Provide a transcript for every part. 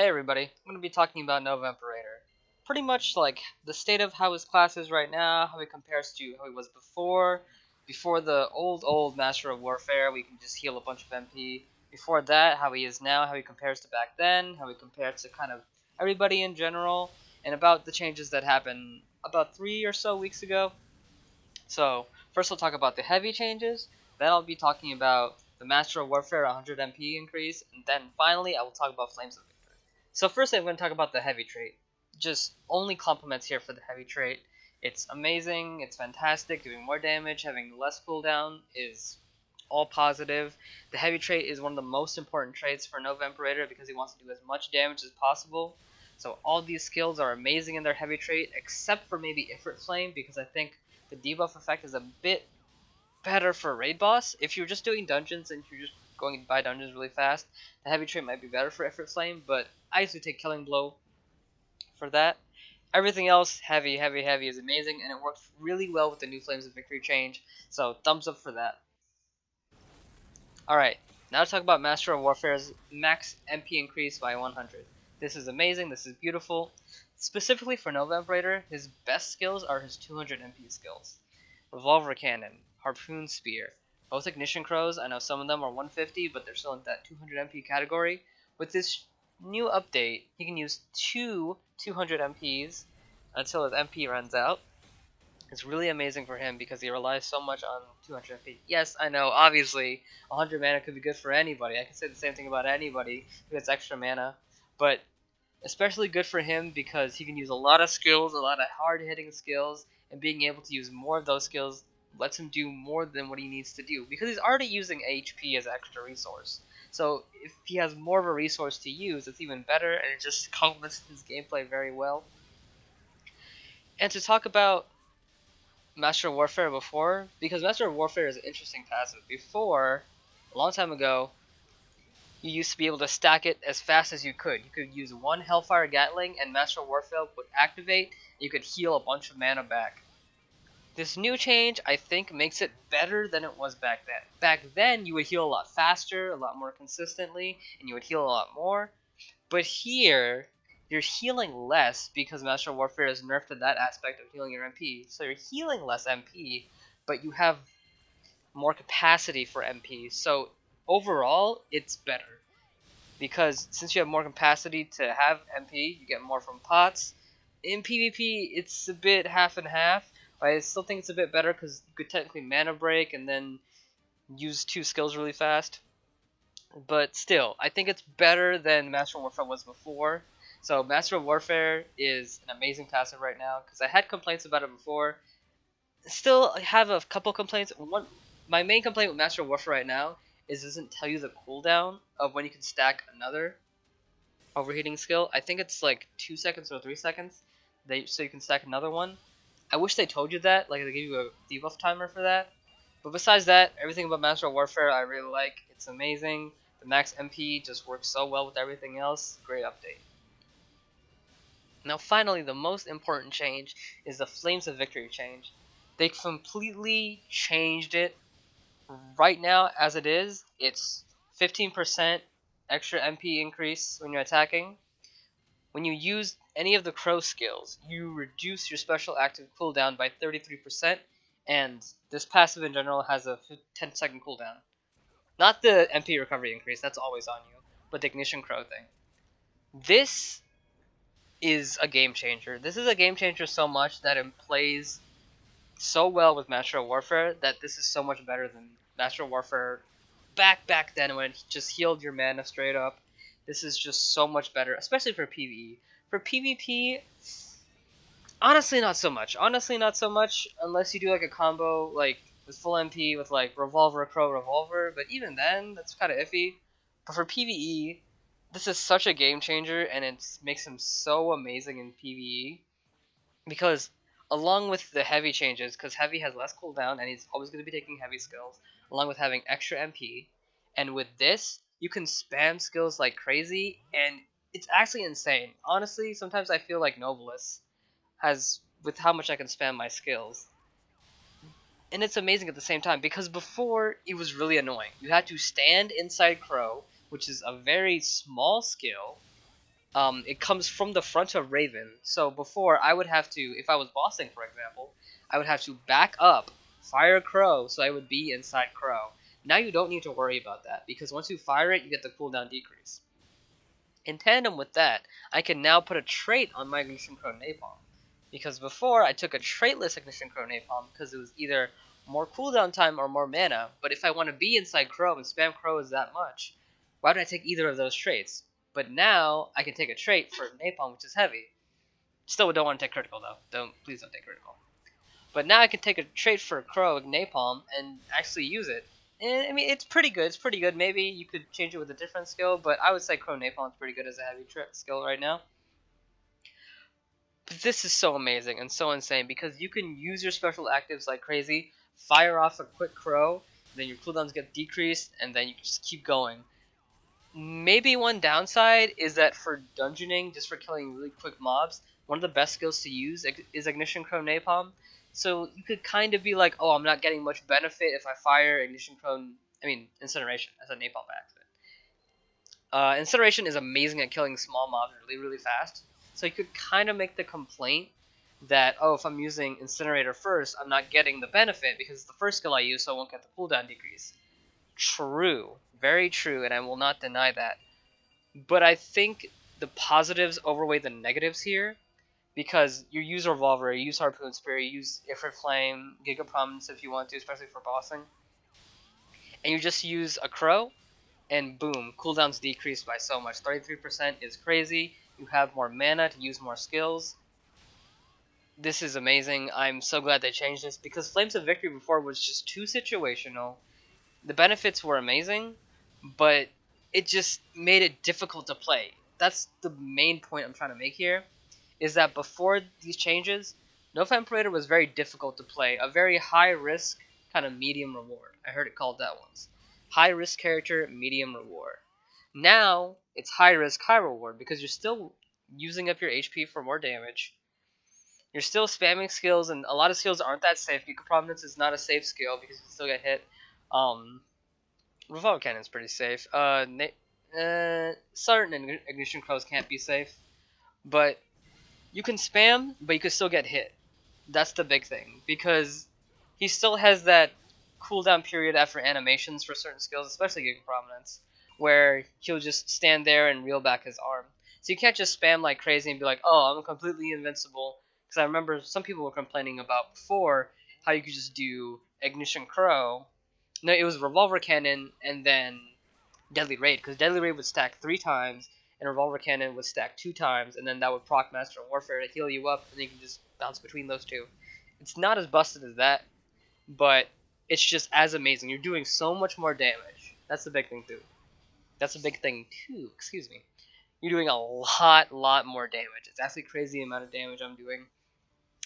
Hey everybody, I'm going to be talking about Nova Imperator. Pretty much like the state of how his class is right now, how he compares to how he was before. Before the old Master of Warfare, we can just heal a bunch of MP. Before that, how he is now, how he compares to back then, how he compares to kind of everybody in general, and about the changes that happened about 3 or so weeks ago. So, first we'll talk about the heavy changes, then I'll be talking about the Master of Warfare 100 MP increase, and then finally I will talk about Flames of Victory. So first I'm going to talk about the heavy trait. Just only compliments here for the heavy trait. It's amazing, it's fantastic, doing more damage, having less cooldown is all positive. The heavy trait is one of the most important traits for Nova Imperator because he wants to do as much damage as possible. So all these skills are amazing in their heavy trait, except for maybe Ifrit Flame, because I think the debuff effect is a bit better for raid boss. If you're just doing dungeons and you're just going by dungeons really fast, the heavy trait might be better for Ifrit Flame, but I usually take Killing Blow for that. Everything else, heavy is amazing, and it works really well with the new Flames of Victory change, so thumbs up for that. Alright, now to talk about Master of Warfare's max MP increase by 100. This is amazing, this is beautiful. Specifically for Nova Imperator, his best skills are his 200 MP skills. Revolver Cannon, Harpoon Spear. Both Ignition Crows, I know some of them are 150, but they're still in that 200 MP category. With this new update, he can use two 200 MPs until his MP runs out. It's really amazing for him because he relies so much on 200 MP. Yes, I know, obviously, 100 mana could be good for anybody. I can say the same thing about anybody who gets extra mana. But especially good for him because he can use a lot of skills, a lot of hard-hitting skills, and being able to use more of those skills lets him do more than what he needs to do because he's already using HP as an extra resource. So if he has more of a resource to use, it's even better, and it just complements his gameplay very well. And to talk about Master of Warfare before, because Master of Warfare is an interesting passive. Before, a long time ago, you used to be able to stack it as fast as you could. You could use one Hellfire Gatling and Master of Warfare would activate, you could heal a bunch of mana back. This new change, I think, makes it better than it was back then. Back then, you would heal a lot faster, a lot more consistently, and you would heal a lot more. But here, you're healing less because Master of Warfare is nerfed to that aspect of healing your MP. So you're healing less MP, but you have more capacity for MP. So overall, it's better. Because since you have more capacity to have MP, you get more from pots. In PvP, it's a bit half and half. I still think it's a bit better because you could technically mana break and then use two skills really fast. But still, I think it's better than Master of Warfare was before. So Master of Warfare is an amazing passive right now because I had complaints about it before. Still, I have a couple complaints. My main complaint with Master of Warfare right now is it doesn't tell you the cooldown of when you can stack another overheating skill. I think it's like 2 seconds or 3 seconds, so you can stack another one. I wish they told you that, like they gave you a debuff timer for that. But besides that, everything about Master of Warfare I really like. It's amazing. The max MP just works so well with everything else. Great update. Now finally, the most important change is the Flames of Victory change. They completely changed it. Right now, as it is, it's 15% extra MP increase when you're attacking. When you use any of the Crow skills, you reduce your special active cooldown by 33%, and this passive in general has a 10-second cooldown. Not the MP recovery increase, that's always on you, but the Ignition Crow thing. This is a game changer. This is a game changer so much that it plays so well with Master of Warfare that this is so much better than Master of Warfare back then when it just healed your mana straight up. This is just so much better, especially for PvE. For PvP, honestly not so much. Honestly not so much unless you do like a combo like with full MP with like Revolver, Crow, Revolver, but even then, that's kind of iffy. But for PvE, this is such a game changer and it makes him so amazing in PvE because along with the heavy changes, because heavy has less cooldown and he's always going to be taking heavy skills, along with having extra MP, and with this, you can spam skills like crazy, and it's actually insane. Honestly, sometimes I feel like Novelist has, with how much I can spam my skills. And it's amazing at the same time, because before, it was really annoying. You had to stand inside Crow, which is a very small skill, it comes from the front of Raven. So before, I would have to, if I was bossing, for example, I would have to back up, fire Crow, so I would be inside Crow. Now you don't need to worry about that, because once you fire it, you get the cooldown decrease. In tandem with that, I can now put a trait on my Ignition Crow Napalm. Because before, I took a traitless Ignition Crow Napalm because it was either more cooldown time or more mana, but if I want to be inside Crow and spam Crow is that much, why would I take either of those traits? But now, I can take a trait for Napalm, which is heavy. Still don't want to take critical, though. Please don't take critical. But now I can take a trait for Crow Napalm and actually use it. And, I mean, it's pretty good. It's pretty good. Maybe you could change it with a different skill, but I would say Crow Napalm is pretty good as a heavy skill right now. But this is so amazing and so insane because you can use your special actives like crazy, fire off a quick Crow, then your cooldowns get decreased, and then you just keep going. Maybe one downside is that for dungeoning, just for killing really quick mobs, one of the best skills to use is Ignition Crow Napalm. So you could kind of be like, oh, I'm not getting much benefit if I fire Incineration as a Napalm by accident. Incineration is amazing at killing small mobs really, really fast. So you could kind of make the complaint that, oh, if I'm using Incinerator first, I'm not getting the benefit because it's the first skill I use, so I won't get the cooldown decrease. True. Very true, and I will not deny that. But I think the positives overweigh the negatives here, because you use Revolver, you use Harpoon Spear, you use Ifrit Flame, Giga Prominence if you want to, especially for bossing, and you just use a Crow, and boom, cooldowns decreased by so much. 33% is crazy, you have more mana to use more skills. This is amazing. I'm so glad they changed this, because Flames of Victory before was just too situational. The benefits were amazing, but it just made it difficult to play. That's the main point I'm trying to make here, is that before these changes, Nova Imperator was very difficult to play. A very high risk, kind of medium reward. I heard it called that once. High risk character, medium reward. Now, it's high risk, high reward, because you're still using up your HP for more damage. You're still spamming skills, and a lot of skills aren't that safe. Giga Prominence is not a safe skill because you still get hit. Revolver Cannon's pretty safe. Certain Ignition Crows can't be safe, but you can spam, but you can still get hit. That's the big thing, because he still has that cooldown period after animations for certain skills, especially Giga Prominence, where he'll just stand there and reel back his arm. So you can't just spam like crazy and be like, oh, I'm completely invincible. Because I remember some people were complaining about before how you could just do Ignition Crow. No, it was Revolver Cannon and then Deadly Raid, because Deadly Raid would stack 3 times, and Revolver Cannon would stack 2 times, and then that would proc Master of Warfare to heal you up, and then you can just bounce between those two. It's not as busted as that, but it's just as amazing. You're doing so much more damage. That's the big thing too. Excuse me. You're doing a lot more damage. It's actually crazy the amount of damage I'm doing,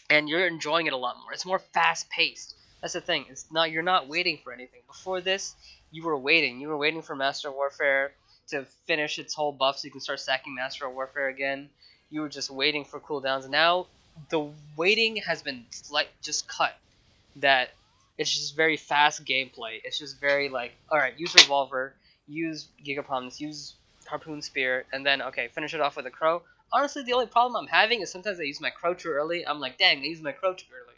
and you're enjoying it a lot more. It's more fast-paced. That's the thing. You're not waiting for anything. Before this, you were waiting. You were waiting for Master of Warfare to finish its whole buff so you can start stacking Master of Warfare again. You were just waiting for cooldowns. Now, the waiting has been just cut. That it's just very fast gameplay. It's just very like, alright, use Revolver, use Giga Prominence, use Harpoon Spear, and then, okay, finish it off with a Crow. Honestly, the only problem I'm having is sometimes I use my Crow too early. I'm like, dang, I used my Crow too early.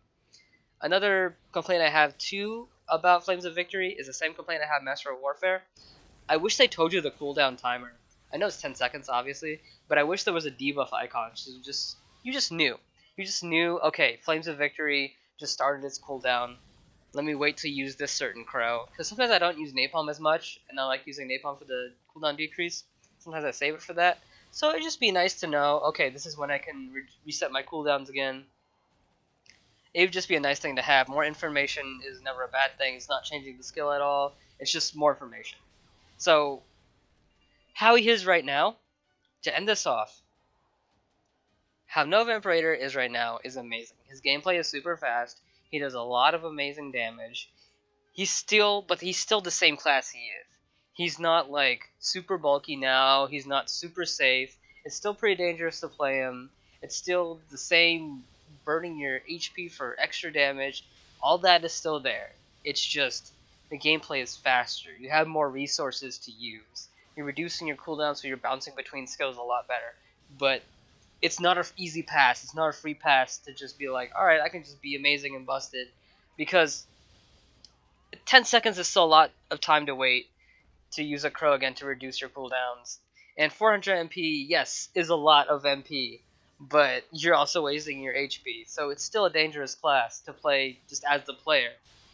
Another complaint I have too about Flames of Victory is the same complaint I have Master of Warfare. I wish they told you the cooldown timer. I know it's 10 seconds, obviously, but I wish there was a debuff icon. So you just knew. You just knew, okay, Flames of Victory just started its cooldown. Let me wait to use this certain Crow. Because sometimes I don't use Napalm as much, and I like using Napalm for the cooldown decrease. Sometimes I save it for that. So it'd just be nice to know, okay, this is when I can reset my cooldowns again. It would just be a nice thing to have. More information is never a bad thing. It's not changing the skill at all. It's just more information. So, how he is right now, to end this off, how Nova Imperator is right now is amazing. His gameplay is super fast. He does a lot of amazing damage. He's still the same class he is. He's not like super bulky now. He's not super safe. It's still pretty dangerous to play him. It's still the same burning your HP for extra damage. All that is still there. It's just the gameplay is faster. You have more resources to use. You're reducing your cooldown so you're bouncing between skills a lot better. but it's not an easy pass. It's not a free pass to just be like, all right, I can just be amazing and busted, because 10 seconds is still a lot of time to wait to use a crow again to reduce your cooldowns. And 400 MP, yes, is a lot of MP, but you're also wasting your HP, so it's still a dangerous class to play just as the player.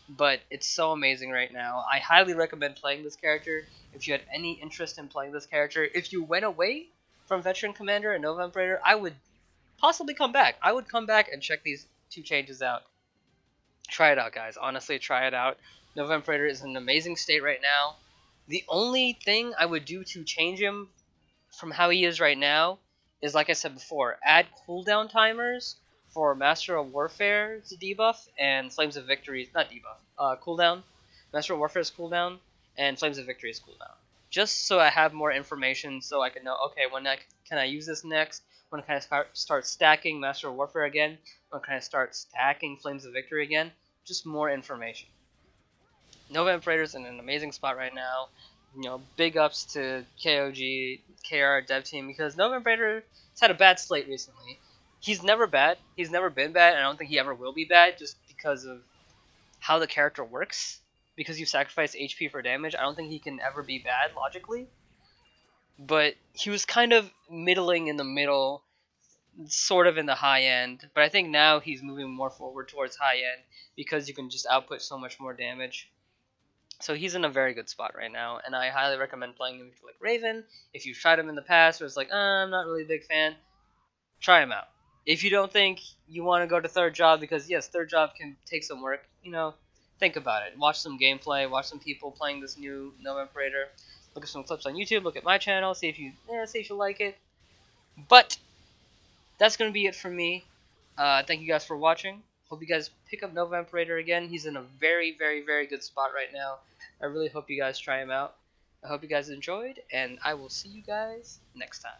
But it's so amazing right now. I highly recommend playing this character if you had any interest in playing this character. If you went away from Veteran Commander and Nova Imperator, I would possibly come back. I would come back and check these two changes out. Try it out, guys. Honestly, try it out. Nova Imperator is in an amazing state right now. The only thing I would do to change him from how he is right now is, like I said before, add cooldown timers for Master of Warfare's debuff and Flames of Victory's, not debuff, cooldown. Master of Warfare's cooldown and Flames of Victory's cooldown. Just so I have more information, so I can know, okay, can I use this next? When can I start stacking Master of Warfare again? When can I start stacking Flames of Victory again? Just more information. Nova Imperator's in an amazing spot right now. You know, big ups to KOG, KR dev team, because Nova Imperator's had a bad slate recently. He's never bad. He's never been bad, and I don't think he ever will be bad just because of how the character works. Because you sacrifice HP for damage, I don't think he can ever be bad logically. But he was kind of middling in the middle, sort of in the high end. But I think now he's moving more forward towards high end because you can just output so much more damage. So he's in a very good spot right now, and I highly recommend playing him if you like Raven. If you've tried him in the past, or it's like, I'm not really a big fan, try him out. If you don't think you want to go to third job, because yes, third job can take some work, think about it. Watch some gameplay, watch some people playing this new Nova Imperator. Look at some clips on YouTube, look at my channel, see if you like it. But that's gonna be it for me. Thank you guys for watching. Hope you guys pick up Nova Imperator again. He's in a very, very, very good spot right now. I really hope you guys try him out. I hope you guys enjoyed, and I will see you guys next time.